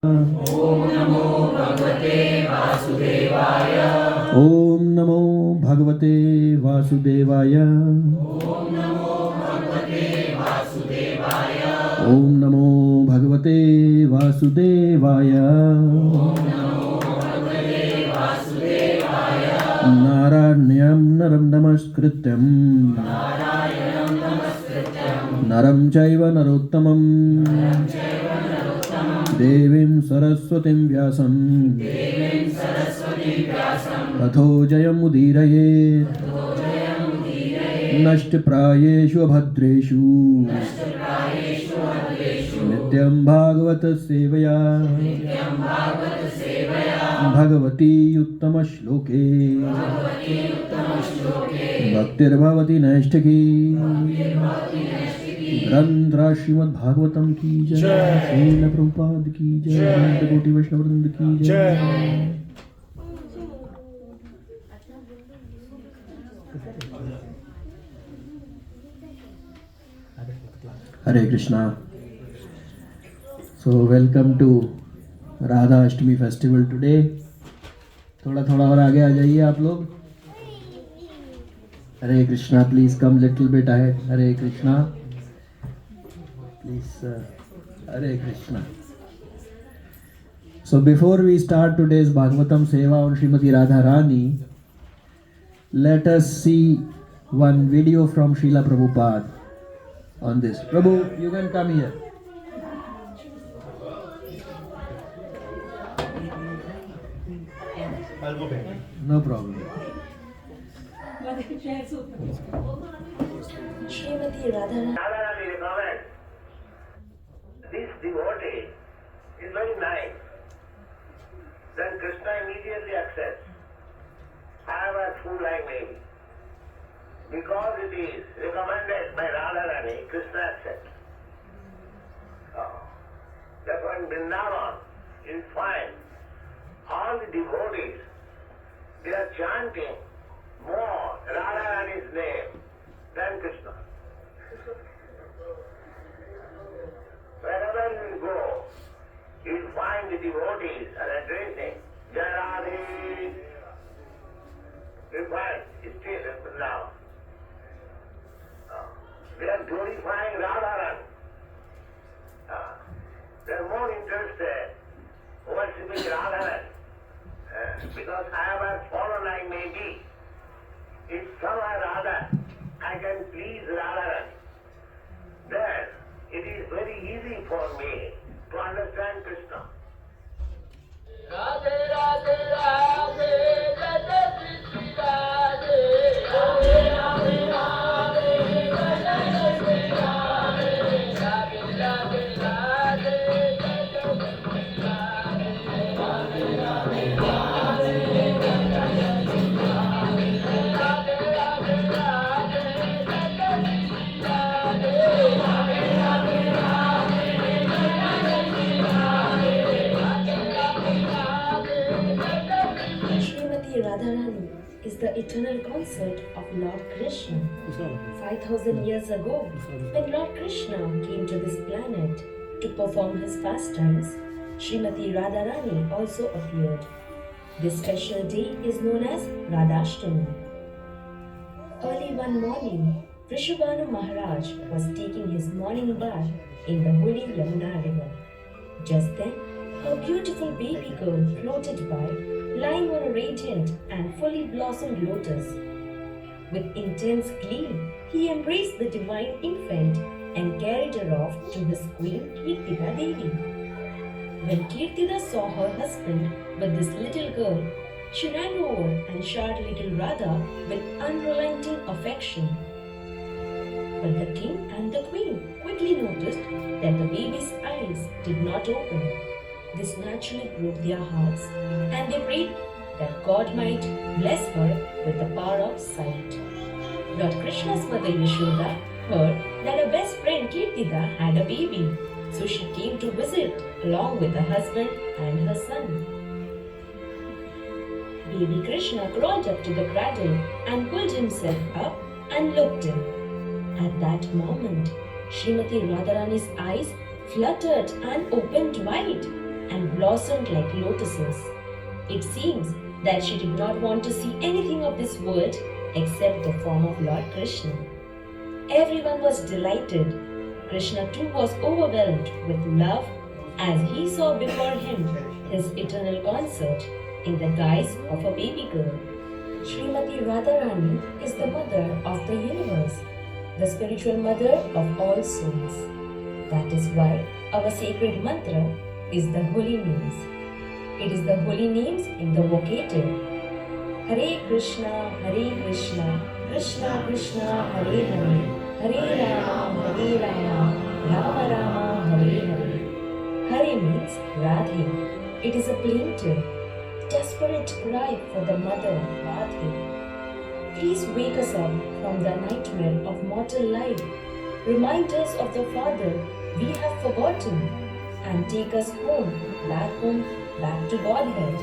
Om Namo Bhagavate Vasudevaya. Om Namo Bhagavate Vasudevaya. Om Namo Bhagavate Vasudevaya. Om Namo Bhagavate Vasudevaya. Om Namo Bhagavate Vasudevaya. Naranyam Naram Namaskrityam. Narayanam Namaskrityam. Naram Chaiva Narottamam. Naram Chaiva Narottamam. Devim Saraswatim Vyasam. Devim Saraswati Vyasam. Tatho Jayam Udirayet. Tato Jayam Udiraye. Nashtaprayeshu Abhadreshu. Nashtaprayeshu Adreshu. Nityam Bhagavata Sevaya. Nityam Bhagavata Sevaya. Bhagavati Uttama Shloke. Bhagavati Uttama Shloke. Bhaktir Bhavati Naishtaki. Bhakti Nastiki. ग्रंथ श्रीमद् भागवतम की जय, श्रील प्रभुपाद की जय, अनंत कोटि वैष्णव वृंद की जय। Hare Krishna. So welcome to Radha Ashtami festival today. थोड़ा थोड़ा और आगे आ जाइए आप लोग। Hare Krishna, please come little bit ahead. Hare Krishna please. Hare Krishna. So before we start today's Bhagavatam Seva on Srimati Radha Rani, let us see one video from Srila Prabhupada on this. Prabhu, you can come here. I'll go back. No problem. Srimati Radha Radharani recommends this devotee is very nice. Then Krishna immediately accepts. However fool I may be. Because it is recommended by Radharani, Krishna accepts. Therefore in Vrindavan, you find all the devotees, they are chanting more Radharani's name than Krishna. Wherever you go, you will find the devotees are addressing Jai Radhe. You find still in Vrindavan. They are glorifying Radharani. They are more interested worshipping Radharani. Because however fallen I may be, if somehow Radha, I can please Radharani, then it is very easy for me to understand Krishna. Radhe Radhe Radhe Radhe Krishna Radhe Radhe Radhe Radhe Radhe Krishna Radhe Radhe Radhe Radhe Radhe Radhe Radhe Srimati Radharani is the eternal consort of Lord Krishna. 5,000 years ago, when Lord Krishna came to this planet to perform his pastimes, Srimati Radharani also appeared. This special day is known as Radha-Ashtami. Early one morning, Vrishabhanu Maharaj was taking his morning bath in the holy Yamuna river. Just then, a beautiful baby girl floated by, lying on a radiant and fully blossomed lotus. With intense glee, he embraced the divine infant and carried her off to his queen Kirtida Devi. When Kirtida saw her husband with this little girl, she ran over and showered little Radha with unrelenting affection. But the king and the queen quickly noticed that the baby's eyes did not open. This naturally broke their hearts, and they prayed that God might bless her with the power of sight. Lord Krishna's mother Yashoda heard that her best friend Kirtida had a baby, so she came to visit along with her husband and her son. Baby Krishna crawled up to the cradle and pulled himself up and looked in. At that moment, Srimati Radharani's eyes fluttered and opened wide. and blossomed like lotuses. It seems that she did not want to see anything of this world except the form of Lord Krishna. Everyone was delighted. Krishna too was overwhelmed with love as he saw before him his eternal consort in the guise of a baby girl. Srimati Radharani is the mother of the universe, the spiritual mother of all souls. That is why our sacred mantra is the holy names. It is the holy names in the vocative. Hare Krishna, Krishna Krishna, Hare Hare, Hare Rama, Rama Rama, Hare Hare. Hare means Radhe. It is a plaintive, desperate cry for the mother, Radhe. Please wake us up from the nightmare of mortal life. Remind us of the Father we have forgotten and take us home, back to Godhead.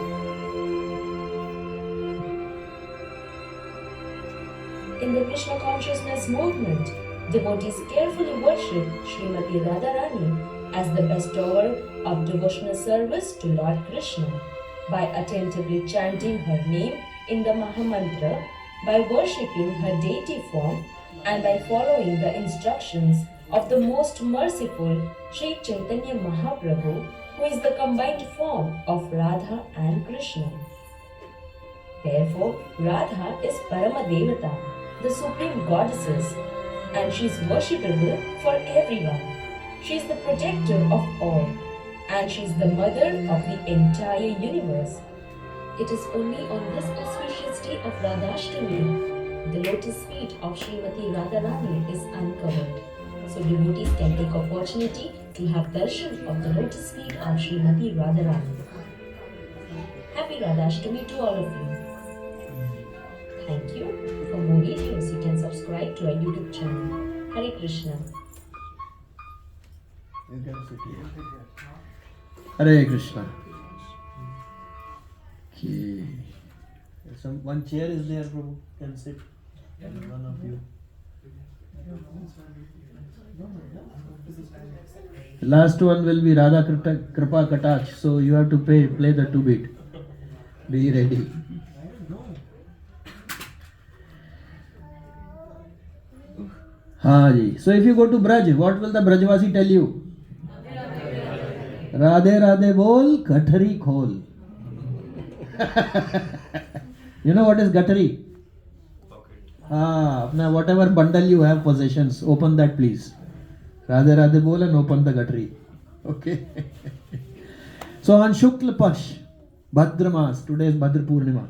In the Krishna consciousness movement, devotees carefully worship Srimati Radharani as the bestower of devotional service to Lord Krishna by attentively chanting her name in the Mahamantra, by worshipping her deity form, and by following the instructions of the most merciful Sri Chaitanya Mahaprabhu, who is the combined form of Radha and Krishna. Therefore, Radha is Paramadevata, the supreme goddesses, and she is worshipable for everyone. She is the protector of all, and she is the mother of the entire universe. It is only on this auspicious day of Radhashtami, the lotus feet of Srimati Radharani is uncovered. So devotees can take opportunity to have darshan of the lotus feet of Srimati Radharani. Happy Radhashtami to all of you. Thank you. For more videos, you can subscribe to our YouTube channel. Hare Krishna. You can sit here. Hare Krishna. Okay. One chair is there, Prabhu. Can sit. One of you. The last one will be Radha Kripa Katach. So you have to play the 2-beat. Be ready. Ji. So if you go to Braj, what will the Brajvasi tell you? Radhe Radhe bol, Gathari khol. You know what is Gathari? Whatever bundle you have possessions, open that please. Radhe Radhe bol and open the Gathari. Okay. So on Shukla Pash, Bhadramas, today is Bhadra Purnima.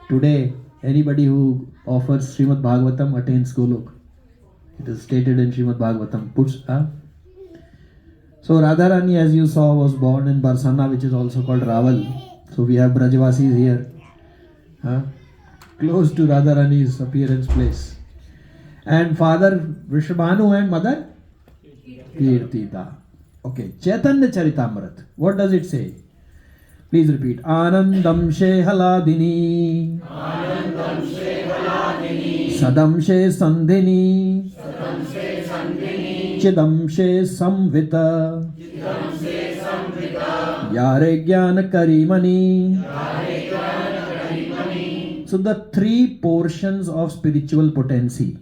Today, anybody who offers Srimad Bhagavatam attains Golok. It is stated in Srimad Bhagavatam. So Radharani, as you saw, was born in Barsana, which is also called Raval. So we have Brajvasis here, close to Radharani's appearance place. And father Vrishabhanu and mother Kirtita. Okay, Chaitanya Charitamrit. What does it say? Please repeat. Anandam she haladini. Anandam she haladini. Sadam she sandhini. Sadam she sandhini. Chidam she samvita. Chidam she samvita. Yare jnana karimani. Yare jnana karimani. So the 3 portions of spiritual potency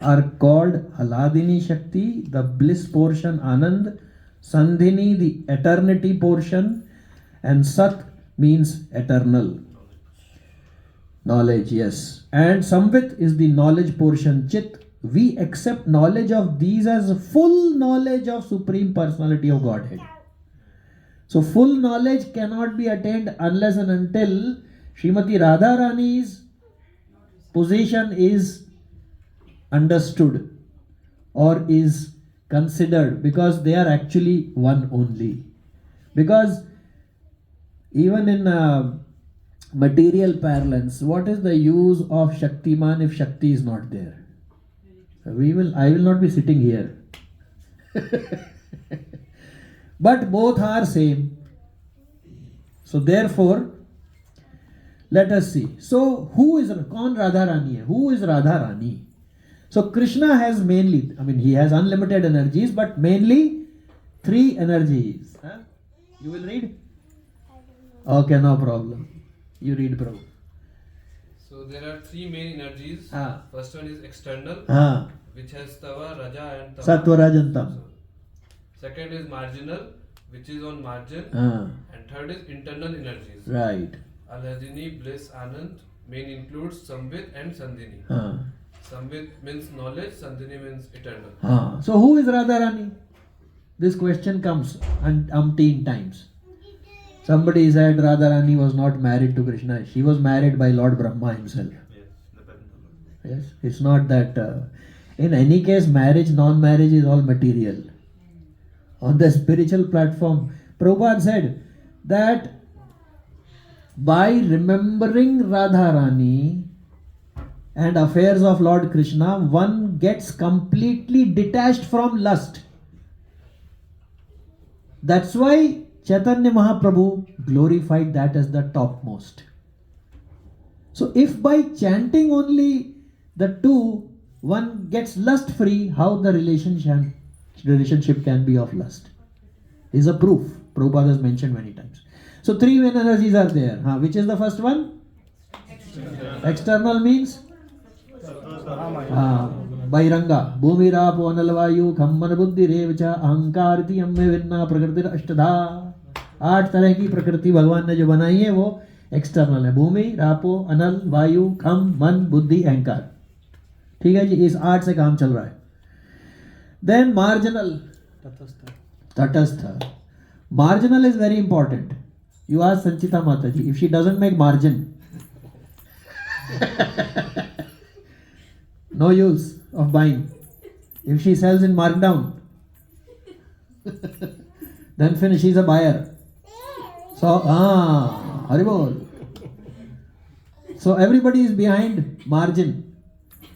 are called Haladini Shakti, the bliss portion Anand, Sandhini, the eternity portion, and Sat means eternal. Knowledge, yes. And Samvit is the knowledge portion, Chit. We accept knowledge of these as full knowledge of Supreme Personality of Godhead. So full knowledge cannot be attained unless and until Srimati Radharani's position is understood or is considered, because they are actually one only. Because even in material parlance, what is the use of Shaktiman if Shakti is not there? I will not be sitting here. But both are same. So therefore, let us see. So who is Radharani? Who is Radharani? So Krishna has mainly, he has unlimited energies, but mainly 3 energies. You will read? Okay, no problem. You read, Prabhu. So there are three main energies. Ah. First one is external, Ah. which has Tava, Raja and Tama. Sattva, Rajantam. Second is marginal, which is on margin. Ah. And third is internal energies. Right. Aladini, Bliss, Anand. Main includes Samvit and Sandhini. Ah. Samvit means knowledge, Sandhini means eternal. Ah. So who is Radharani? This question comes umpteen times. Somebody said Radharani was not married to Krishna. She was married by Lord Brahma himself. Yes. It's not that. In any case, marriage, non-marriage is all material. On the spiritual platform, Prabhupada said that by remembering Radharani and affairs of Lord Krishna, one gets completely detached from lust. That's why Chaitanya Mahaprabhu glorified that as the topmost. So if by chanting only the two, one gets lust free, how the relationship can be of lust? Is a proof. Prabhupada has mentioned many times. So three main energies are there. Which is the first one? External means? Bairanga. Bhumi rapo analvayu khamman buddhi revacha ahankariti amme vinna prakriti ashtadha. 8 तरह की प्रकृति भगवान ने जो बनाई है वो external है. भूमि, रापो, अनल, वायु, खम, मन, बुद्धि, अहंकार. ठीक है जी, इस 8 से काम चल रहा है. देन मार्जिनल, तटस्थ. Marginal is very important. You ask Sanchita Mataji, if she doesn't make margin, no use of buying. If she sells in markdown, then finish, she's a buyer. So, Haribol. So everybody is behind margin.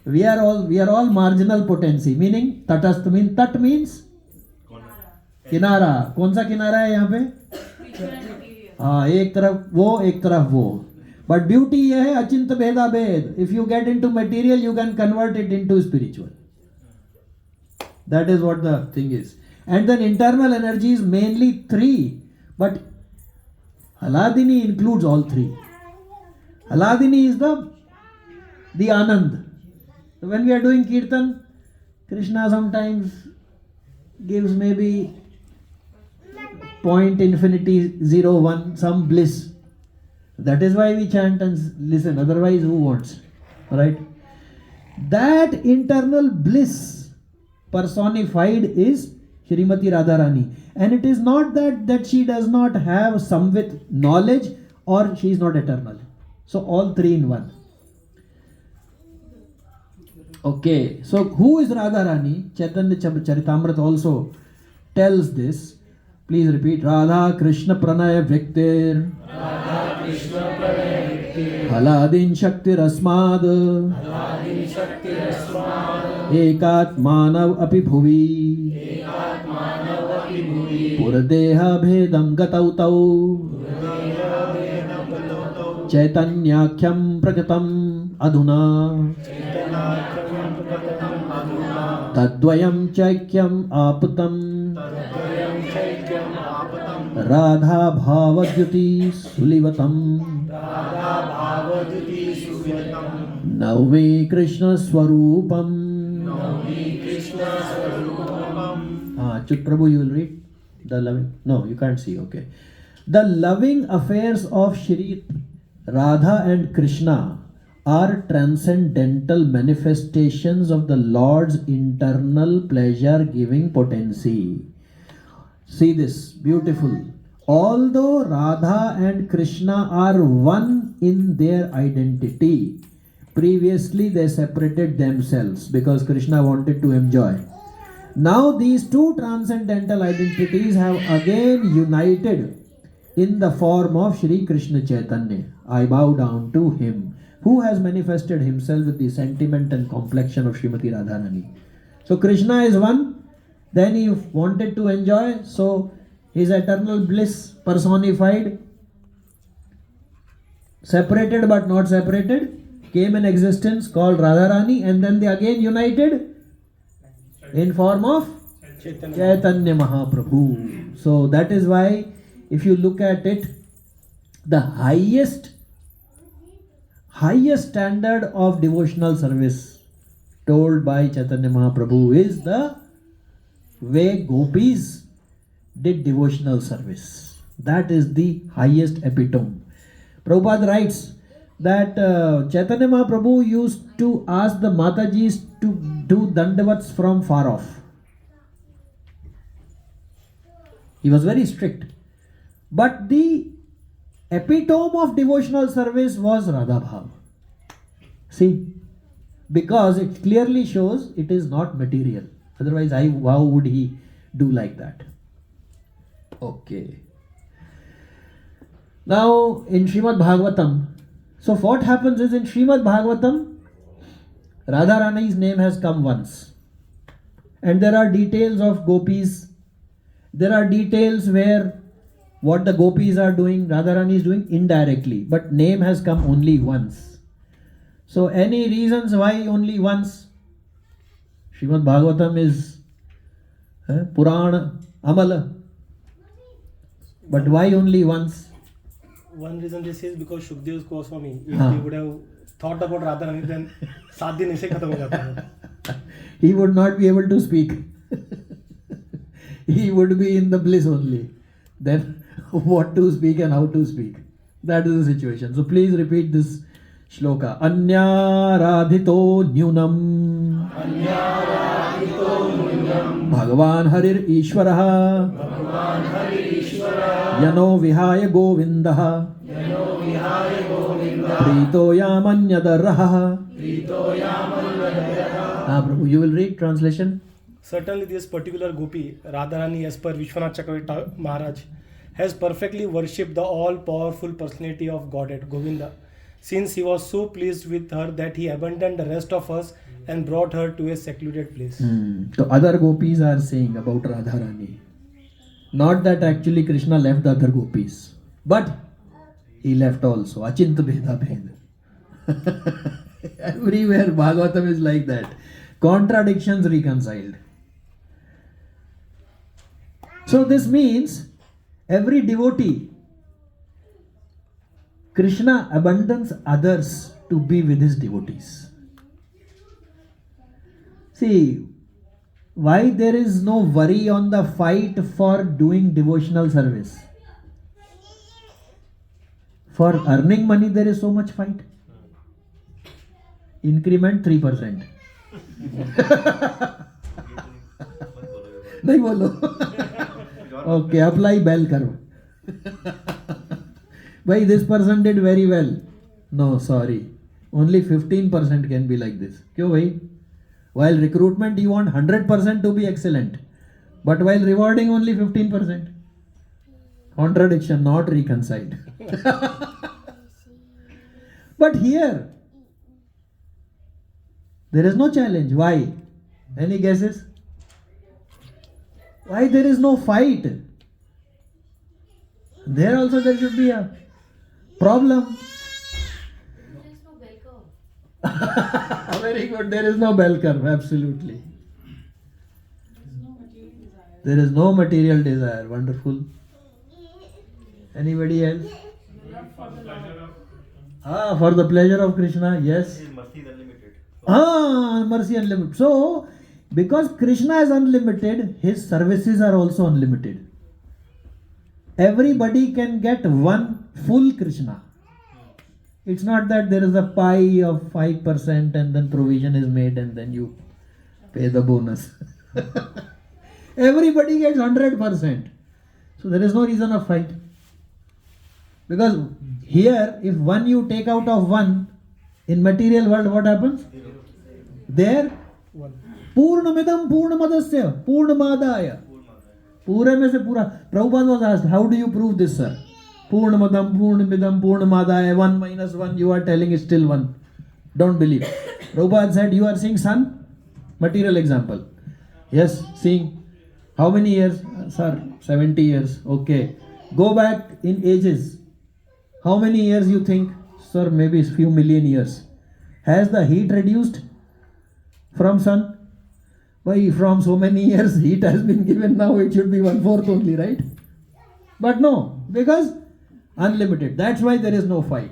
We are all marginal potency, meaning tatastha means, tat means किनारा. कौन सा किनारा है यहाँ पे? एक तरफ वो, एक तरफ वो. बट ब्यूटी ये है अचिंत भेदा भेद. If you get into material you can convert it into spiritual. That is what the thing is. And then internal energy is mainly 3, but hladini includes all 3. Hladini is the ananda. When we are doing kirtan, Krishna sometimes gives maybe point infinity 0, 1 some bliss. That is why we chant and listen. Otherwise, who wants? Right? That internal bliss personified is Shrimati Radharani. And it is not that she does not have samvit knowledge or she is not eternal. So all 3 in 1. Okay, so who is Radharani? Chaitanya Charitamrita also tells this. Please repeat. Radha Krishna Pranaya Viktir Radha Krishna Pranaya Viktir Haladin Shakti Rasmad Haladin Shakti Rasmad Ekat Manav Api Bhuvi Ekat Manav Api Bhuvi Puradeha Bhedam Gatautau Puradeha Bhedam Gatautau Chaitanyakhyam Prakatam Adhuna Chaitanyakhyam Prakatam Adhuna Tadvayam Chaikyam Aputam Radha Bhavadyuti Sulivatam Radha Bhavadyuti Sulivatam Nave Krishna Swarupam. Navni Krishna Swarupam. Chut Prabhu, you will read the loving. No, you can't see. Okay. The loving affairs of Shri Radha and Krishna are transcendental manifestations of the Lord's internal pleasure-giving potency. See this, beautiful. Although Radha and Krishna are one in their identity, previously they separated themselves because Krishna wanted to enjoy. Now these two transcendental identities have again united in the form of Shri Krishna Chaitanya. I bow down to him, who has manifested himself with the sentiment and complexion of Srimati Radharani. So Krishna is one. Then he wanted to enjoy, so his eternal bliss personified, separated but not separated, came in existence called Radharani, and then they again united in form of Chaitanya Mahaprabhu. So that is why if you look at it, the highest standard of devotional service told by Chaitanya Mahaprabhu is the way gopis did devotional service. That is the highest epitome. Prabhupada writes that Chaitanya Mahaprabhu used to ask the Matajis to do dandavats from far off. He was very strict. But the epitome of devotional service was Radha Bhav. See, because it clearly shows it is not material. Otherwise, how would he do like that? Okay. Now, in Srimad Bhagavatam, so what happens is in Srimad Bhagavatam, Radharani's name has come once. And there are details of gopis. There are details where what the gopis are doing, Radharani is doing indirectly. But name has come only once. So any reasons why only once? Srimad Bhagavatam is Purana, Amala. But why only once? One reason this is because Shukdev Goswami, if he would have thought about Radharani, then 7 दिन ऐसे खत्म हो जाता है. He would not be able to speak. He would be in the bliss only. Then what to speak and how to speak. That is the situation. So please repeat this shloka. Anyaradhito nyunam. Bhagavan Harir Ishwaraha. Yano Vihaya Govindaha. Prito Yamanyadaraha. Prabhu, you will read translation. Certainly this particular gopi, Radharani, as per Vishwanath Chakravarti Maharaj, has perfectly worshipped the all-powerful personality of Godhead, Govinda, since he was so pleased with her that he abandoned the rest of us and brought her to a secluded place. So other gopis are saying about Radharani. Not that actually Krishna left the other gopis, but he left also. Achint Bheda Bhed. Everywhere Bhagavatam is like that. Contradictions reconciled. So this means every devotee, Krishna abandons others to be with his devotees. See, why there is no worry on the fight for doing devotional service? For earning money there is so much fight. Increment 3%. नहीं बोलो. Okay, apply bell curve. Why this person did very well? No, sorry. Only 15% can be like this. क्यों भाई? While recruitment you want 100% to be excellent, but while rewarding only 15%. Contradiction, not reconciled. But here there is no challenge. Why? Any guesses? Why there is no fight? There also there should be a problem. There is no bell curve. Very good. There is no bell curve. Absolutely. There is no material desire. Wonderful. Anybody else? For the pleasure of Krishna. Yes. Mercy is unlimited. Mercy unlimited. So, because Krishna is unlimited, his services are also unlimited. Everybody can get one full Krishna. It's not that there is a pie of 5% and then provision is made and then you pay the bonus. Everybody gets 100%. So there is no reason of fight. Because here, if one you take out of one, in material world what happens? There, Purnamidam Purnamadasya Purnamadaya. Pura mein se pura. Prabhupada was asked, how do you prove this, sir? Purnamadam Purnamidam Purnamadaya, 1 minus 1, you are telling is still 1. Don't believe. Prabhupada said, you are seeing sun? Material example. Yes, seeing. How many years? Sir, 70 years. Okay. Go back in ages. How many years you think? Sir, maybe a few million years. Has the heat reduced from sun? Why, from so many years heat has been given, now it should be 1/4 only, right? But no. because unlimited. That's why there is no fight.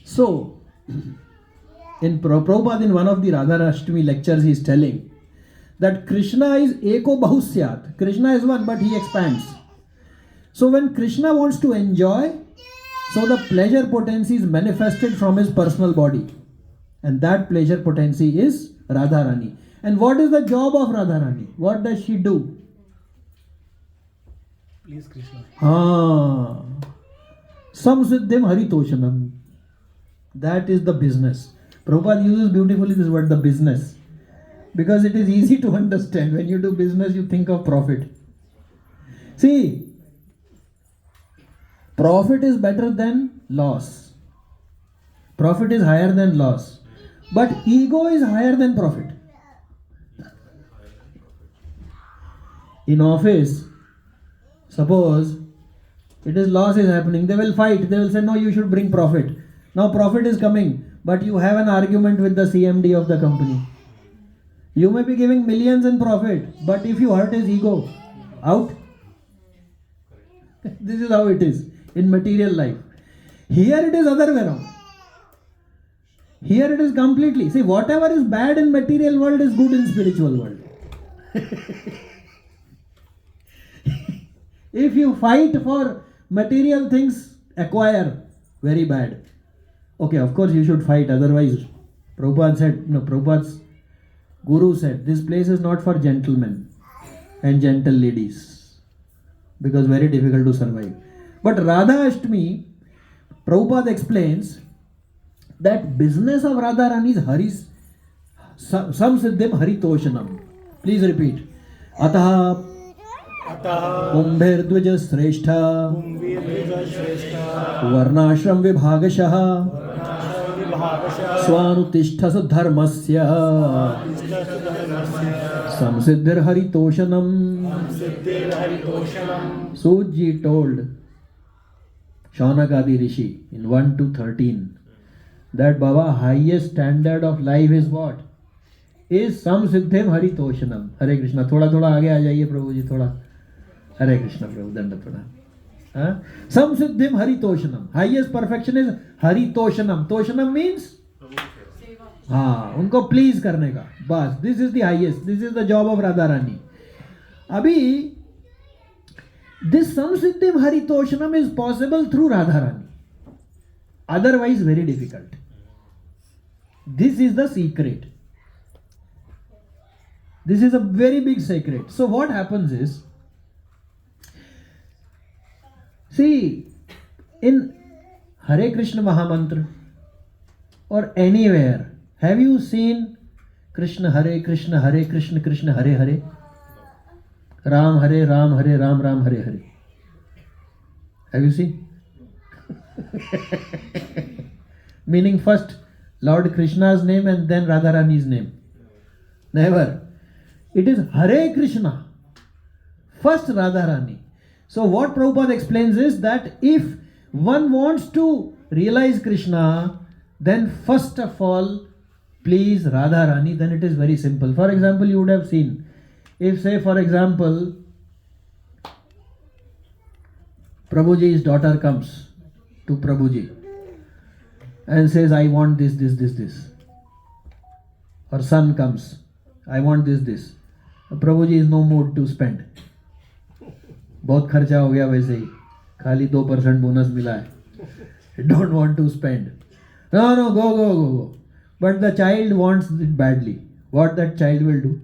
So, in Prabhupada, in one of the Radha Ashtami lectures, he is telling that Krishna is Eko Bahusyat. Krishna is one, but he expands. So when Krishna wants to enjoy, so the pleasure potency is manifested from his personal body. And that pleasure potency is Radharani. And what is the job of Radharani? What does she do? Please, Krishna. Samsiddhim haritoshanam. That is the business. Prabhupada uses beautifully this word, the business. Because it is easy to understand. When you do business, you think of profit. See, profit is better than loss. Profit is higher than loss. But ego is higher than profit. In office, suppose it is loss is happening, they will fight. They will say, no, you should bring profit. Now profit is coming, but you have an argument with the CMD of the company. You may be giving millions in profit, but if you hurt his ego, out. This is how it is in material life. Here it is other way around. Here it is completely. See, whatever is bad in material world is good in spiritual world. If you fight for material things, acquire, very bad. Okay, of course you should fight, otherwise Prabhupada's Guru said, this place is not for gentlemen and gentle ladies, because very difficult to survive. But Radha Ashtami, Prabhupada explains that business of Radharani is Haris, Samsiddhim Haritoshanam. Please repeat. Ataha Kumbhirdvij Sreshta Varnashram Vibhagashah Swanutishthas Dharmasya Samsiddhir Haritoshanam. Suji told Shaunakadi Rishi in 1-13 that Baba, highest standard of life is what? Is Samsiddhim Haritoshanam. Hare Krishna. थोड़ा आगे आ जाइए प्रभु जी थोड़ा. Hare Krishna प्रभु दंड प्रणाम. Samsiddhim Haritoshanam. Highest perfection is Haritoshanam. Toshanam means उनको please करने का. बस. This is the highest. This is the job of Radharani. अभी this Samsiddhim Haritoshanam is possible through Radharani. Otherwise very difficult. This is the secret. This is a very big secret. So what happens is, see, in Hare Krishna Mahamantra or anywhere, have you seen Krishna Hare Krishna Krishna Hare Hare? Ram Hare Ram Hare Ram Ram Hare Hare. Have you seen? Meaning first Lord Krishna's name and then Radharani's name. Never. It is Hare Krishna. First Radharani. So what Prabhupada explains is that if one wants to realize Krishna, then first of all, please Radharani, then it is very simple. For example, you would have seen, if say for example, Prabhuji's daughter comes to Prabhuji and says, I want this. Or son comes, I want this. Prabhuji is no mood to spend. बहुत खर्चा हो गया वैसे ही, खाली 2% bonus मिला है. Don't want to spend. No, go. But the child wants it badly. What that child will do?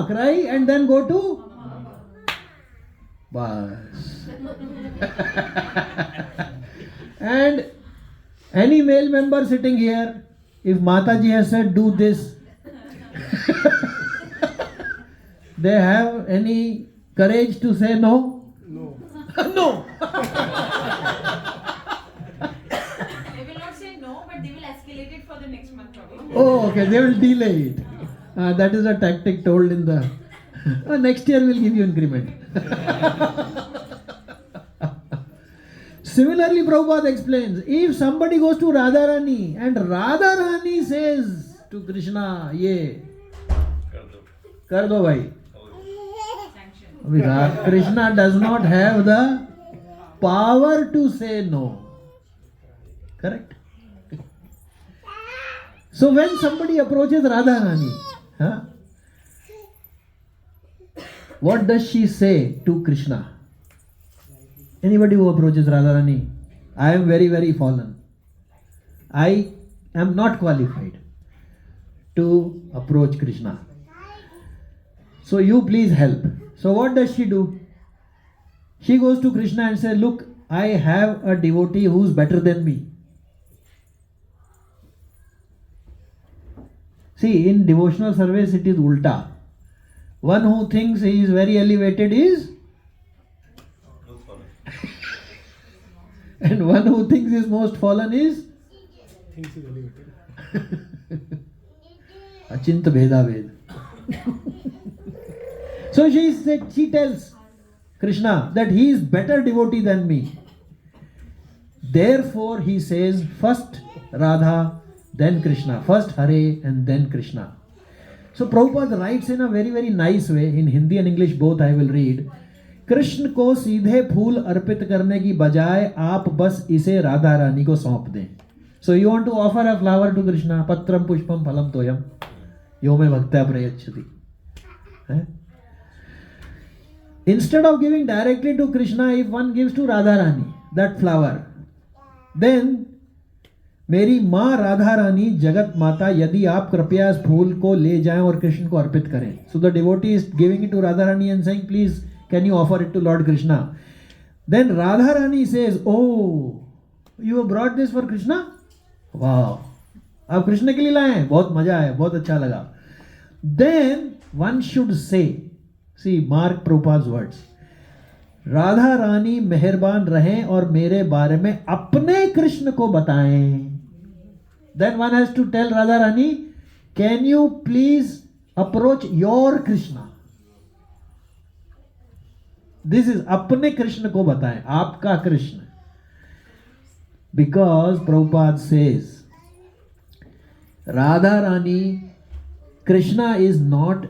Cry and then go to bus. And any male member sitting here, if Mataji has said do this, they have any courage to say no? No. No. They will not say no, but they will escalate it for the next month probably. Oh, okay, they will delay it. That is a tactic told in the next year we'll give you increment. Similarly, Prabhupada explains, if somebody goes to Radharani and Radharani says to Krishna, ye, kar do bhai. Krishna does not have the power to say no. Correct? So when somebody approaches Radharani, what does she say to Krishna? Anybody who approaches Radharani, I am very, very fallen. I am not qualified to approach Krishna. So you please help. So what does she do? She goes to Krishna and says, look, I have a devotee who is better than me. See, in devotional service it is ulta. One who thinks he is very elevated is and one who thinks is most fallen is Thinks he's elevated. Achinta Bheda Ved. So she tells Krishna that he is better devotee than me. Therefore he says first Radha, then Krishna. First Hare and then Krishna. So Prabhupada writes in a very, very nice way, in Hindi and English both I will read. Krishna को सीधे फूल अर्पित करने की बजाय आप बस इसे राधा रानी को सौंप दें. So you want to offer a flower to Krishna, patram pushpam phalam toyam yo me bhaktya prayachati. Instead of giving directly to Krishna, if one gives to Radha Rani that flower, then मेरी माँ राधा रानी जगत माता यदि आप कृपया इस फूल को ले जाएं और कृष्ण को अर्पित करें. So the devotee is giving it to Radha Rani and saying, please can you offer it to Lord Krishna? Then Radha Rani says, oh, you have brought this for Krishna? Wow. आप कृष्ण के लिए लाए हैं, बहुत मजा आया, बहुत अच्छा लगा. Then one should say, see, mark Prabhupada's words. Radha Rani मेहरबान रहें और मेरे बारे में अपने कृष्ण को बताएं. Then one has to tell Radha Rani, can you please approach your Krishna? This is अपने कृष्ण को बताएं, आपका Krishna. Because Prabhupada says, Radha Rani, Krishna is not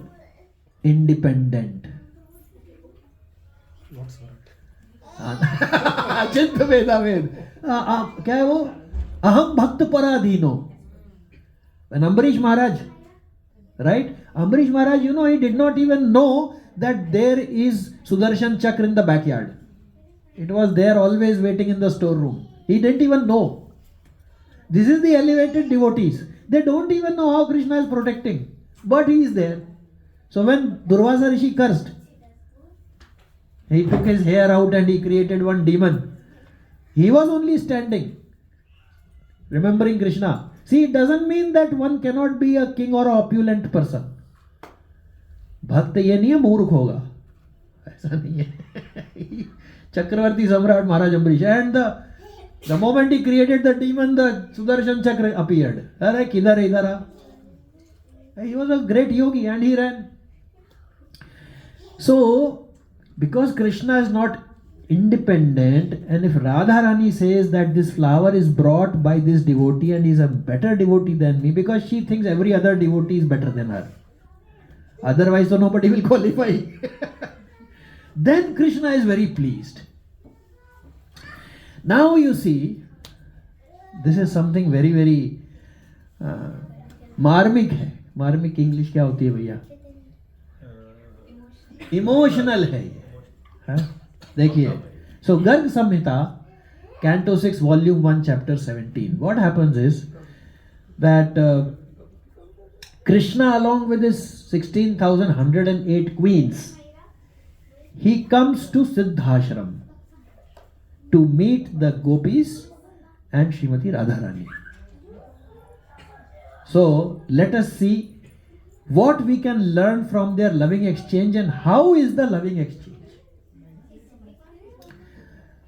independent. Not sorry. अचिंत वेदा वेद. क्या है वो? अहम भक्त पराधीनो. When Ambarish Maharaj, right? Ambarish Maharaj, you know, he did not even know that there is Sudarshan Chakra in the backyard. It was there always waiting in the storeroom. He didn't even know. This is the elevated devotees. They don't even know how Krishna is protecting. But he is there. So when Durvasa Rishi cursed, he took his hair out and he created one demon. He was only standing, remembering Krishna. See, it doesn't mean that one cannot be a king or an opulent person. भक्त ये नहीं है मूर्ख होगा, ऐसा नहीं है. चक्रवर्ती सम्राट महाराज Ambarish, and the moment he created the demon, the Sudarshan Chakra appeared. अरे किधर इधर आ. He was a great yogi and he ran. So, because Krishna is not independent, and if Radha Rani says that this flower is brought by this devotee and is a better devotee than me, because she thinks every other devotee is better than her, otherwise so nobody will qualify. Then Krishna is very pleased. Now you see, this is something very, very marmik है. मार्मिक English क्या होती है भैया? Emotional है ये. देखिए, so Garg Samhita, Canto 6, Volume 1, Chapter 17. What happens is that Krishna, along with his 16,108 queens, he comes to Siddhashram to meet the gopis and Srimati Radharani. So let us see what we can learn from their loving exchange and how is the loving exchange.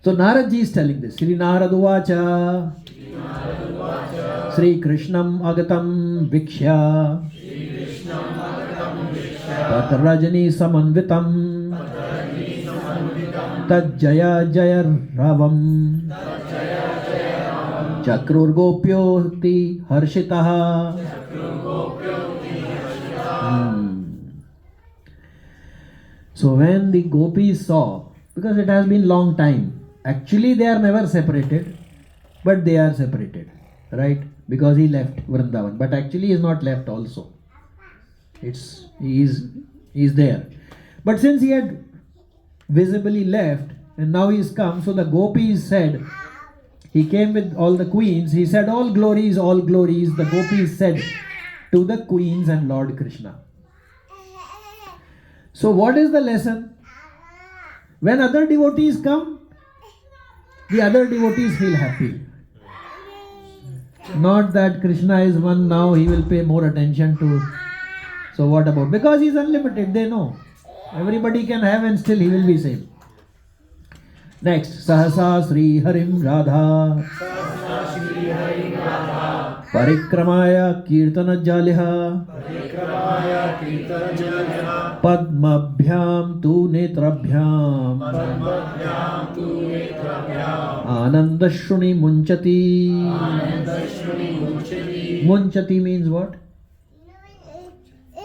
So Narad ji is telling this. Sri Narad Uvacha Sri Krishnam Agatam Vikshya Tat Rajani Samanvitam Tad Jaya Jaya Ravam Chakrur Gopyoti Harshitaha. So when the gopis saw, because it has been long time, actually they are never separated, but they are separated, right? Because he left Vrindavan, but actually he is not left also. He is there. But since he had visibly left and now he is come, so the gopis said, he came with all the queens, he said, all glories, the gopis said to the queens and Lord Krishna. So what is the lesson? When other devotees come, the other devotees feel happy. Not that Krishna is one, now he will pay more attention to. So what about? Because he is unlimited, they know. Everybody can have and still he will be same. Next, Sahasa Sri Harim Radha Parikramaya Kirtana Jaliha Padmabhyam tu netrabhyam Anandashruni Munchati. Munchati means what?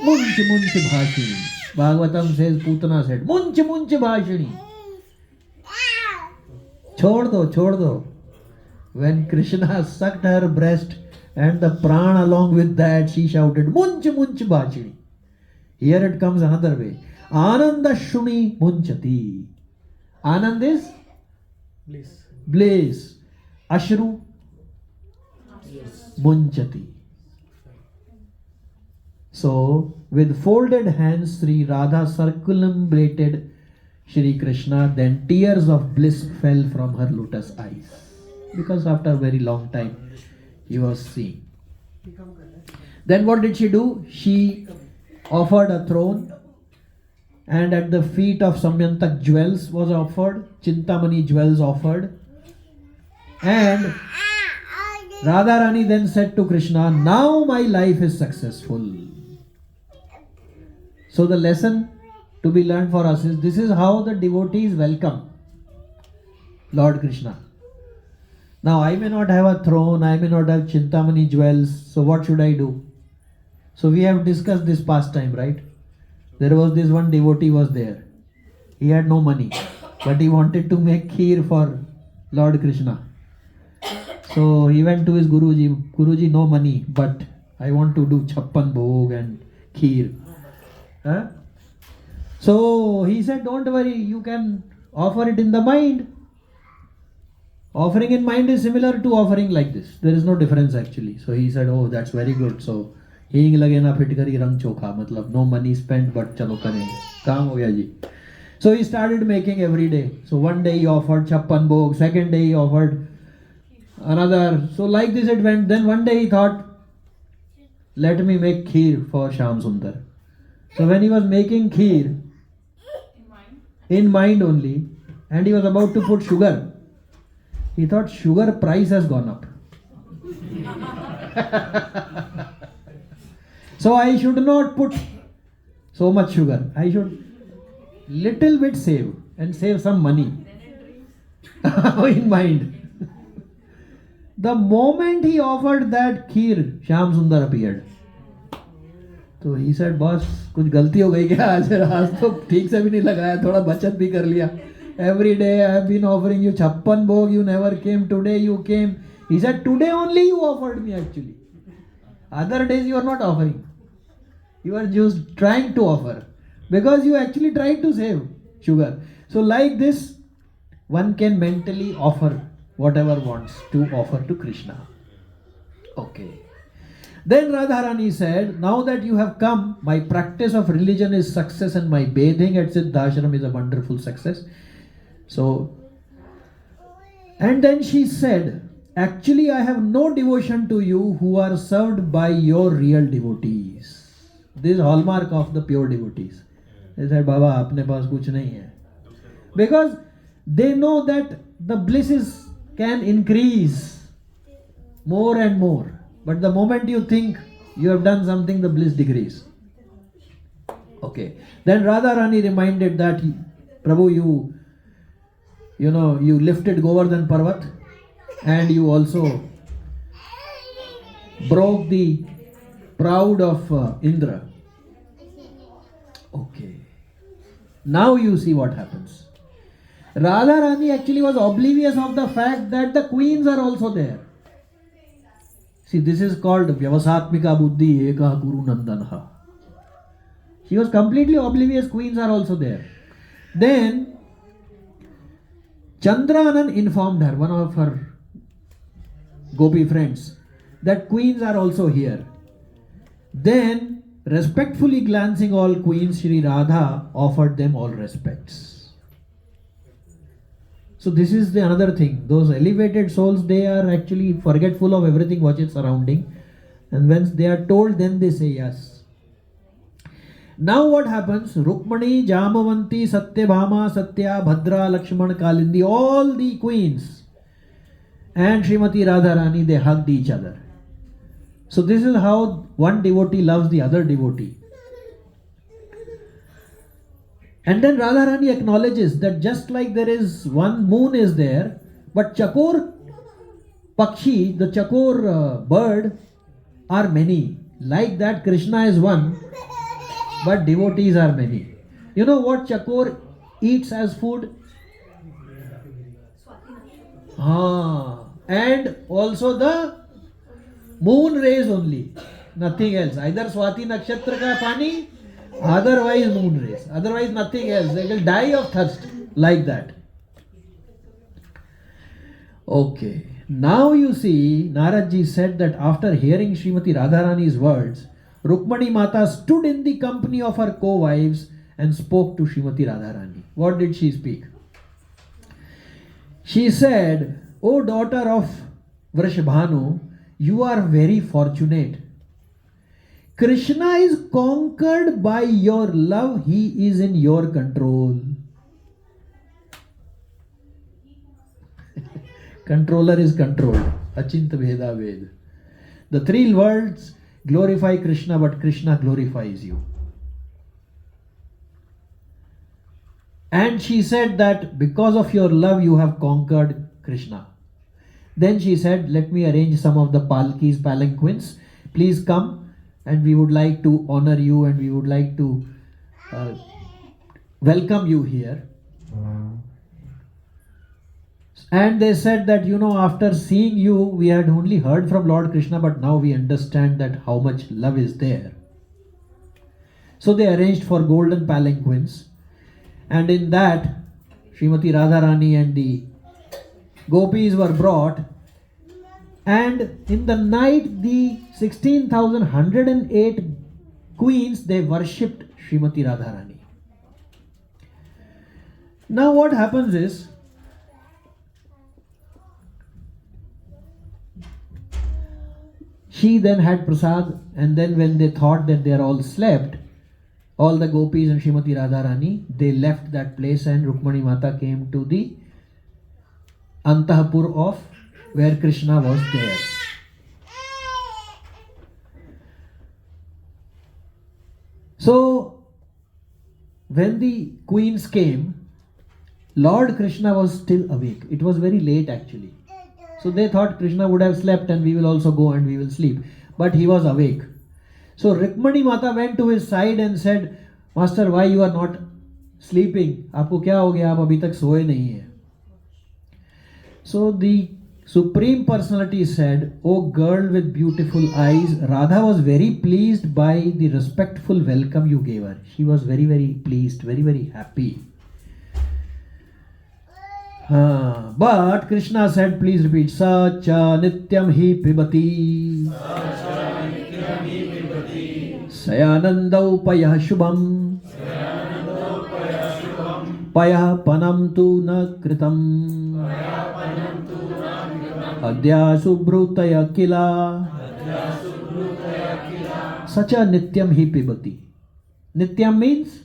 Munch Bhashini. Bhagavatam says, Putana said, Munch Bhashini. Chhod do. When Krishna sucked her breast and the prana along with that, she shouted, Munch Bhashini. Here it comes another way. Anandashruni Munchati. Anand is bliss. Ashru Munchati. So, with folded hands, Sri Radha circumambulated Shri Krishna, then tears of bliss fell from her lotus eyes. Because after a very long time, he was seeing. Then what did she do? She offered a throne, and at the feet of Samyantak jewels was offered, Chintamani jewels offered. And Radharani then said to Krishna, now my life is successful. So the lesson to be learned for us is, this is how the devotees welcome Lord Krishna. Now I may not have a throne, I may not have Chintamani jewels, so what should I do? So we have discussed this past time, right? There was this one devotee was there. He had no money, but he wanted to make kheer for Lord Krishna. So he went to his Guruji, Guruji, no money, but I want to do chappan bhog and kheer. Huh? So he said, don't worry, you can offer it in the mind. Offering in mind is similar to offering like this. There is no difference actually. So he said, oh, that's very good. So हींग लगे ना फिटकरी रंग चोखा, मतलब no money spent but चलो करेंगे, काम हो गया जी. So he started making every day. So one day he offered chappan bhog, second day he offered another. So like this it went. Then one day he thought, let me make kheer for Shyam Sundar. So when he was making kheer, in mind only, and he was about to put sugar, he thought sugar price has gone up. So I should not put so much sugar. I should little bit save and save some money in mind. The moment he offered that kheer, Shyam Sundar appeared. So he said, boss, कुछ गलती हो गई क्या आज तो ठीक से भी नहीं लगाया, थोड़ा बचत भी कर लिया. Every day I have been offering you chappan bhog, you never came, today you came. He said, today only you offered me actually. Other days you are not offering. You are just trying to offer. Because you actually tried to save sugar. So like this, one can mentally offer whatever wants to offer to Krishna. Okay. Then Radharani said, now that you have come, my practice of religion is success and my bathing at Siddhashram is a wonderful success. So, and then she said, actually I have no devotion to you who are served by your real devotees. This is hallmark of the pure devotees. They said, Baba, apne paas kuch nahi hai. Because they know that the bliss can increase more and more. But the moment you think you have done something, the bliss decreases. Okay. Then Radharani reminded that, Prabhu, you lifted Govardhan Parvat and you also broke the proud of Indra. Okay. Now you see what happens. Radha Rani actually was oblivious of the fact that the queens are also there. See, this is called Vyavasatmika Buddhi Eka Guru Nandanha. She was completely oblivious, queens are also there. Then Chandranan informed her, one of her gopi friends, that queens are also here. Then, respectfully glancing all queens, Shri Radha offered them all respects. So this is the another thing. Those elevated souls, they are actually forgetful of everything what is surrounding. And when they are told, then they say yes. Now what happens? Rukmani, Jamavanti, Satyabhama, Satya, Bhadra, Lakshman, Kalindi, all the queens and Srimati Radharani, they hugged each other. So this is how one devotee loves the other devotee. And then Radharani acknowledges that just like there is one moon is there, but Chakor Pakshi, the Chakor bird, are many. Like that, Krishna is one, but devotees are many. You know what Chakor eats as food? And also the moon rays only, nothing else. Either Swati Nakshatra ka pani, otherwise moon rays, otherwise nothing else. They will die of thirst like that. Okay, now you see, Naradji said that after hearing Srimati Radharani's words, Rukmani Mata stood in the company of her co-wives and spoke to Srimati Radharani. What did she speak? She said, O daughter of Vrashabhanu, you are very fortunate. Krishna is conquered by your love. He is in your control. Controller is controlled. Achint Veda Ved. The three worlds glorify Krishna, but Krishna glorifies you. And she said that because of your love, you have conquered Krishna. Then she said, let me arrange some of the palkis, palanquins. Please come, and we would like to honor you, and we would like to welcome you here. And they said that, after seeing you, we had only heard from Lord Krishna, but now we understand that how much love is there. So they arranged for golden palanquins. And in that, Srimati Radharani and the gopis were brought. And in the night, the 16,108 queens, they worshipped Srimati Radharani. Now what happens is, she then had prasad, and then when they thought that they are all slept, all the gopis and Srimati Radharani, they left that place, and Rukmani Mata came to the Antahapur of where Krishna was there. So when the queens came, Lord Krishna was still awake. It was very late actually. So they thought Krishna would have slept and we will also go and we will sleep. But he was awake. So Rukmani Mata went to his side and said, Master, why you are not sleeping? Aapko kya ho gaya? Aap abhi tak soye nahi hai. So the Supreme Personality said, O girl with beautiful eyes, Radha was very pleased by the respectful welcome you gave her. She was very, very pleased, very, very happy. But Krishna said, please repeat, Sacha Nityam Hi Pibati Sayanandau Payah Shubham Payah Panam Tu Na Kritam Adya Subhrutaya Kila Sacha Nityam Hi Pibati. Nityam means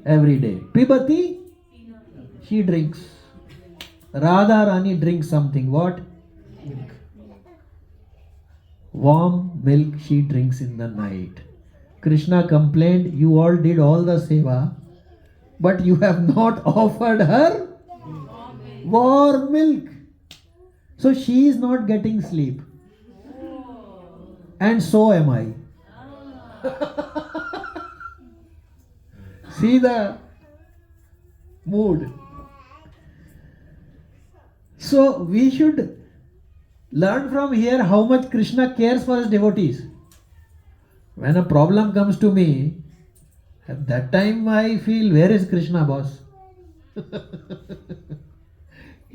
every day. Pibati, she drinks. Radha Rani drinks something. What? Milk. Warm milk she drinks in the night. Krishna complained, you all did all the seva, but you have not offered her warm milk. So she is not getting sleep. And so am I. See the mood. So we should learn from here how much Krishna cares for his devotees. When a problem comes to me, at that time I feel, where is Krishna, boss?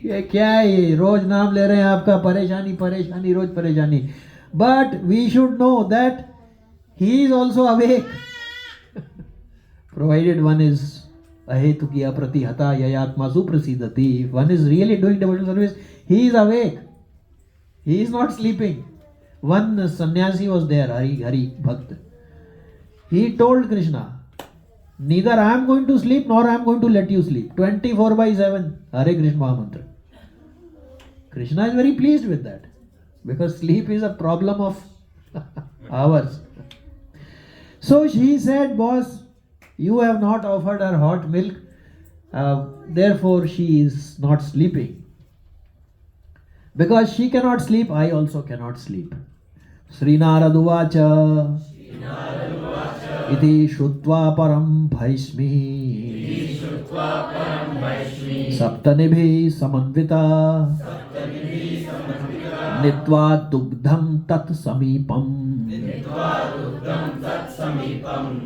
ये क्या है, ये रोज नाम ले रहे हैं आपका, परेशानी परेशानी रोज परेशानी. But we should know that he is also awake. Provided one is ahetuki apratihata yayatma suprasidati. If one is really doing devotional service, he is awake. He is not sleeping. One sannyasi was there, Hari Bhakt. He told Krishna, neither I am going to sleep nor I am going to let you sleep. 24/7 Hare Krishna Mahamantra. Krishna is very pleased with that, because sleep is a problem of ours. So she said, boss, you have not offered her hot milk, therefore she is not sleeping. Because she cannot sleep, I also cannot sleep. Sri Naraduvacha Iti Shrutva Param Bhaishmi Saptanibhi Samanvita Nitva Dugdham Tat Samipam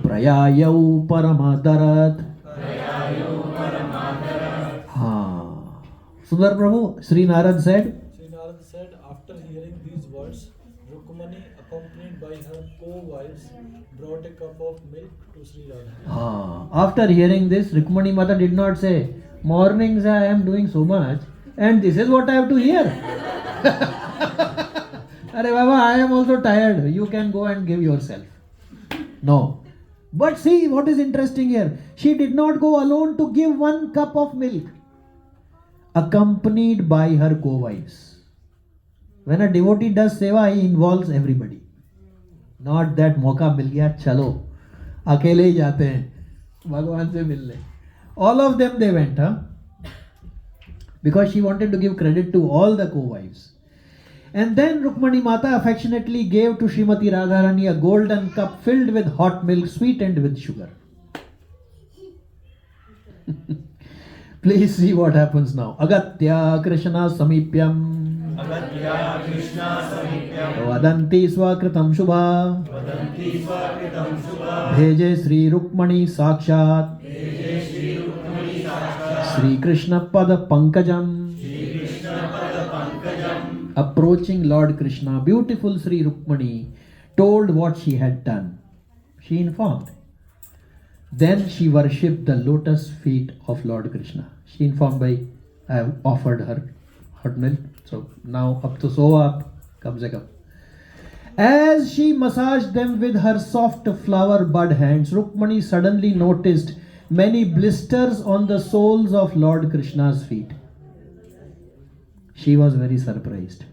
Prayayau Paramadarat. Sundar Prabhu, Sri Narad said, after hearing these words, Rukmani, accompanied by her co-wives, brought a cup of milk to Sri Radha. After hearing this, Rukmani Mata did not say, mornings I am doing so much and this is what I have to hear. Arey Baba, I am also tired. You can go and give yourself. No. But see what is interesting here. She did not go alone to give one cup of milk. Accompanied by her co-wives. When a devotee does seva, he involves everybody. Not that मौका मिल गया चलो अकेले ही जाते हैं भगवान से मिलने. All of them they went, because she wanted to give credit to all the co-wives. And then Rukmani Mata affectionately gave to Srimati Radharani a golden cup filled with hot milk sweetened with sugar. Please see what happens now. Agatya Krishna Samipyam Vadanti Swakritam Shubha Bheje Sri Rukmani Sakshat Sri Krishna Pada Pankajam. Approaching Lord Krishna, beautiful Sri Rukmani told what she had done. She informed. Then she worshipped the lotus feet of Lord Krishna. She informed by, I have offered her hot milk. So now up to so up, kam se kam. As she massaged them with her soft flower bud hands, Rukmani suddenly noticed many blisters on the soles of Lord Krishna's feet. She was very surprised.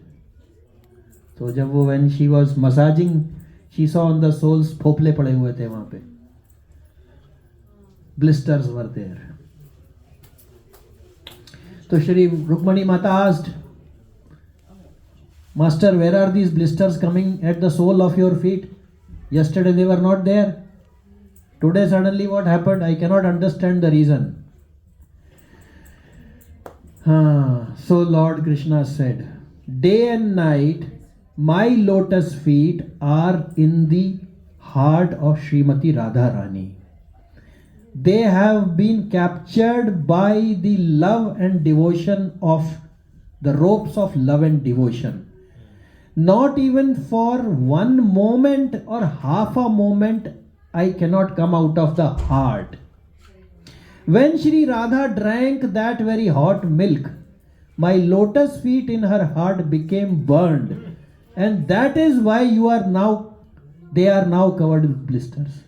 So when she was massaging, she saw on the soles phople pade hue the wahan pe. Blisters were there. So Shri Rukmani Mata asked, Master, where are these blisters coming at the sole of your feet? Yesterday they were not there. Today suddenly what happened? I cannot understand the reason. So Lord Krishna said, day and night my lotus feet are in the heart of Srimati Radharani. They have been captured by the love and devotion of the ropes of love and devotion. Not even for one moment or half a moment I cannot come out of the heart. When Shri Radha drank that very hot milk, my lotus feet in her heart became burned, and that is why they are now covered with blisters.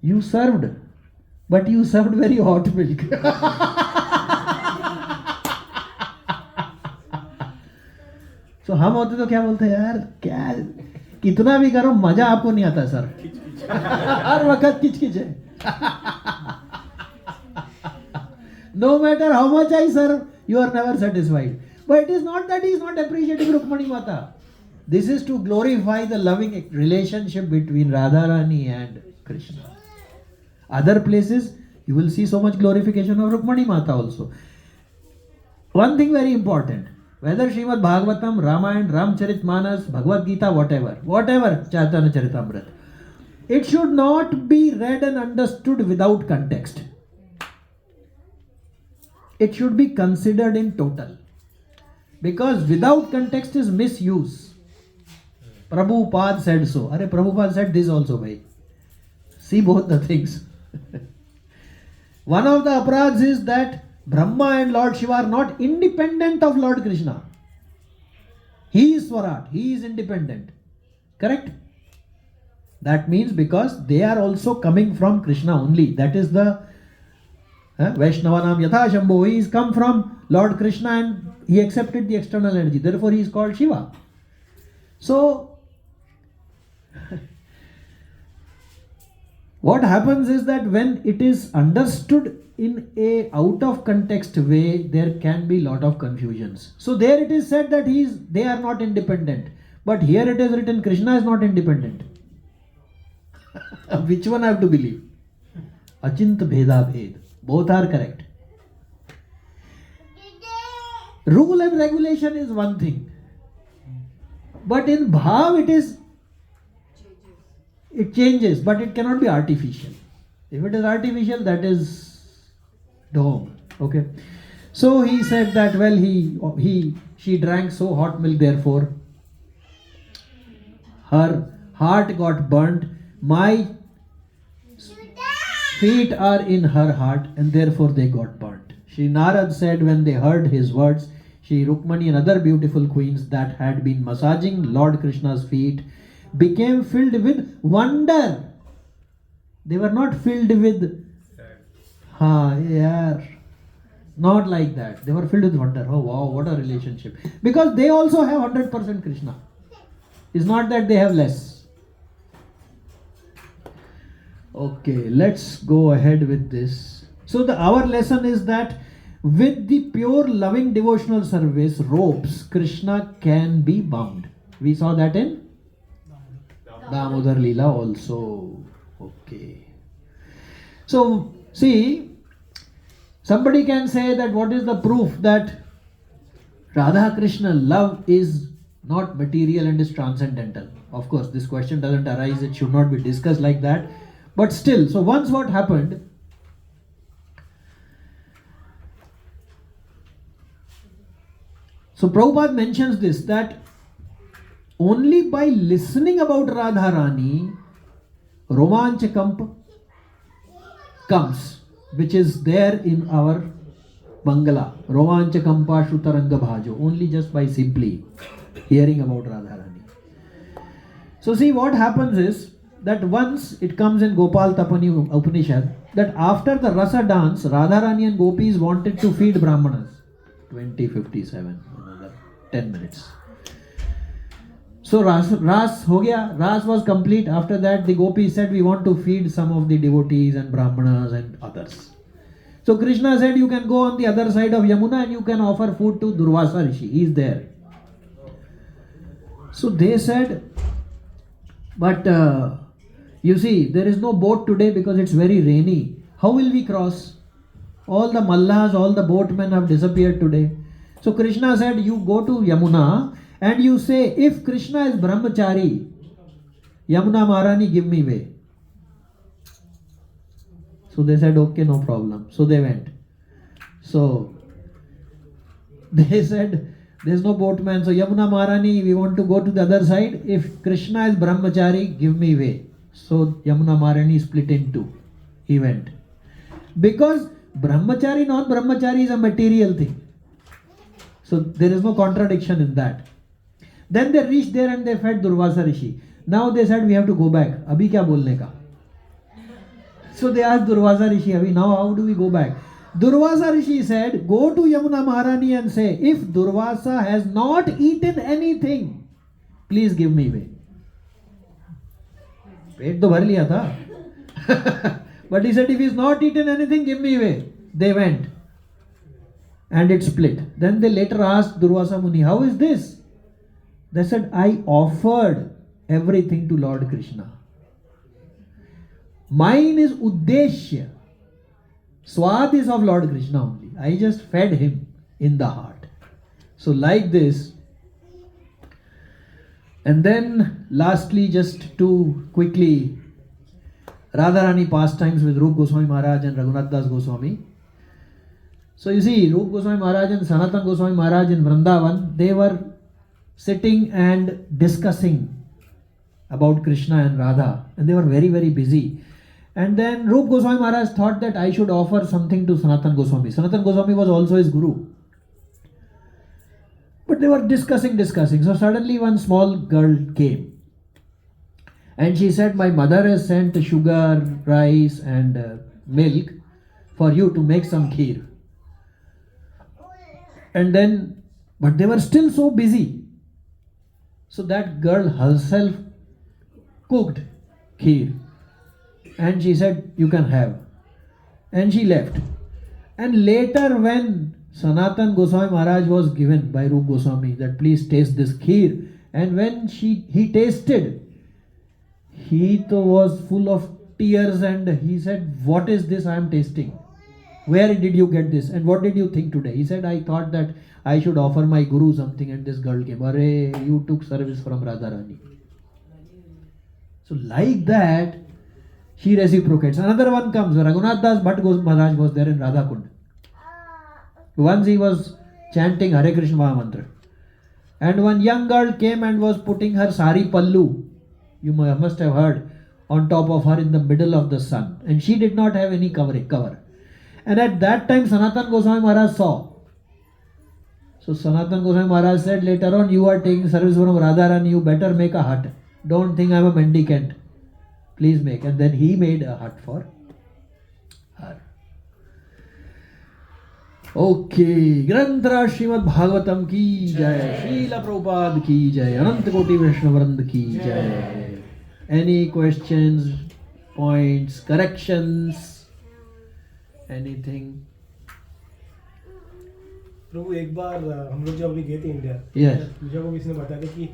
You served, but you served very hot milk. So हम होते तो क्या बोलते यार, क्या कितना भी करो मजा आपको नहीं आता सर. हर वक्त किचकिच है. No matter how much I serve, you are never satisfied. But it is not that he is not appreciating Rukmani Mata. This is to glorify the loving relationship between Radharani and Krishna. Other places, You will see so much glorification of Rukmani Mata also. One thing very important, whether Srimad Bhagavatam, Ramayana, Ramcharitmanas, Bhagavad Gita, whatever Chaitanya Charitamrita, it should not be read and understood without context. It should be considered in total. Because without context is misuse. Prabhupada said so. Arey, Prabhupada said this also, bhai. See both the things. One of the aparadhs is that Brahma and Lord Shiva are not independent of Lord Krishna. He is Swarat. He is independent. Correct? That means because they are also coming from Krishna only. That is the Vaishnavanam Yatha Shambho. He is come from Lord Krishna and he accepted the external energy. Therefore he is called Shiva. So, what happens is that when it is understood in a out of context way, there can be lot of confusions. So there it is said that they are not independent. But here it is written Krishna is not independent. Which one I have to believe? Achint Bheda Bhed. Both are correct. Rule and regulation is one thing. But in Bhav it changes, but it cannot be artificial. If it is artificial, that is dog. Okay. So he said that, well, she drank so hot milk, therefore her heart got burnt. My feet are in her heart and therefore they got burnt. Shri Narad said when they heard his words, Shri Rukmani and other beautiful queens that had been massaging Lord Krishna's feet became filled with wonder. They were not filled with not like that. They were filled with wonder. Oh wow, what a relationship. Because they also have 100% Krishna. It's not that they have less. Okay, let's go ahead with this. So our lesson is that with the pure loving devotional service, ropes, Krishna can be bound. We saw that in Damodar Leela also. Okay. So, see, somebody can say that what is the proof that Radha Krishna love is not material and is transcendental? Of course, this question doesn't arise. It should not be discussed like that. But still, so once what happened, so Prabhupada mentions this, that only by listening about Radharani, Romanchakamp comes, which is there in our Mangala. Romanchakampa Shutaranga Bhajo, only just by simply hearing about Radharani. So see, what happens is that once it comes in Gopal Tapani Upanishad, that after the Rasa dance, Radharani and Gopis wanted to feed Brahmanas. 20:57, another 10 minutes. So Ras ho gaya, Ras was complete. After that the Gopis said, we want to feed some of the devotees and Brahmanas and others. So Krishna said, you can go on the other side of Yamuna and you can offer food to Durvasa Rishi. He is there. So they said, but you see, there is no boat today because it's very rainy. How will we cross? All the Mallas, all the boatmen have disappeared today. So Krishna said, you go to Yamuna and you say, if Krishna is Brahmachari, Yamuna Maharani, give me way. So they said, okay, no problem. So they went. So they said, there's no boatman. So Yamuna Maharani, we want to go to the other side. If Krishna is Brahmachari, give me way. So Yamuna Maharani split in two. He went. Because Brahmachari, non-Brahmachari is a material thing. So there is no contradiction in that. Then they reached there and they fed Durvasa Rishi. Now they said, we have to go back. Abhi kya bolne ka? So they asked Durvasa Rishi, Abhi, now how do we go back? Durvasa Rishi said, go to Yamuna Maharani and say, if Durvasa has not eaten anything, please give me way. पेट तो भर लिया था. But he said, if he's not eaten anything, give me way. They went. And it split. Then they later asked Durvasa Muni, how is this? They said, I offered everything to Lord Krishna. Mine is Uddeshya. Swad is of Lord Krishna only. I just fed him in the heart. So like this. And then lastly, just to quickly, Radharani pastimes with Rup Goswami Maharaj and Raghunath Das Goswami. So you see, Rup Goswami Maharaj and Sanatan Goswami Maharaj in Vrindavan, they were sitting and discussing about Krishna and Radha, and they were very, very busy. And then Rup Goswami Maharaj thought that I should offer something to Sanatan Goswami. Sanatan Goswami was also his guru. But they were discussing. So suddenly one small girl came. And she said, my mother has sent sugar, rice and milk for you to make some kheer. And then, but they were still so busy. So that girl herself cooked kheer. And she said, you can have. And she left. And later when Sanatan Goswami Maharaj was given by Rup Goswami that please taste this kheer. And when he tasted, he was full of tears and he said, what is this I am tasting? Where did you get this? And what did you think today? He said, I thought that I should offer my guru something, and this girl came. Arey, you took service from Radharani. So like that, she reciprocates. Another one comes. Raghunath Das Bhatt Maharaj was there in Radha Kund. Once he was chanting Hare Krishna Mahamantra. And one young girl came and was putting her sari pallu, you must have heard, on top of her in the middle of the sun. And she did not have any cover. And at that time Sanatan Goswami Maharaj saw. So Sanatan Goswami Maharaj said, later on you are taking service from Radharani, you better make a hut. Don't think I am a mendicant. Please make. And then he made a hut for her. Okay. Granthra Srimad Bhagavatam ki jai. Srila Prabhupada ki jai. Ananta Koti Vaishnavvrand ki jai. Any questions, points, corrections, anything? प्रभु एक बार हम लोग जब अभी गए थे India, मुझे को किसी ने बताया था कि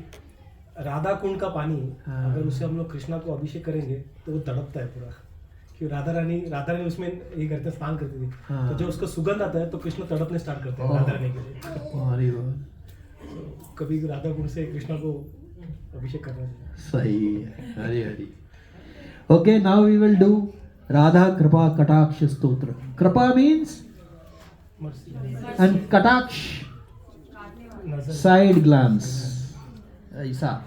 राधा कुंड का पानी अगर उससे हम लोग कृष्णा को अभिषेक करेंगे तो वो तड़पता है पूरा, कि राधा रानी उसमें ये करते स्नान करती थी, तो जब उसका सुगंध आता है तो कृष्ण तड़पने स्टार्ट करते हैं राधा रानी के लिए। तो कभी राधा कुंड से कृष्णा को अभिषेक करना चाहिए। सही है। Hari Hari. Okay, now we will do Radha Kripa Kataksh Stotra. Kripa means and Kataksh, side glance. ऐसा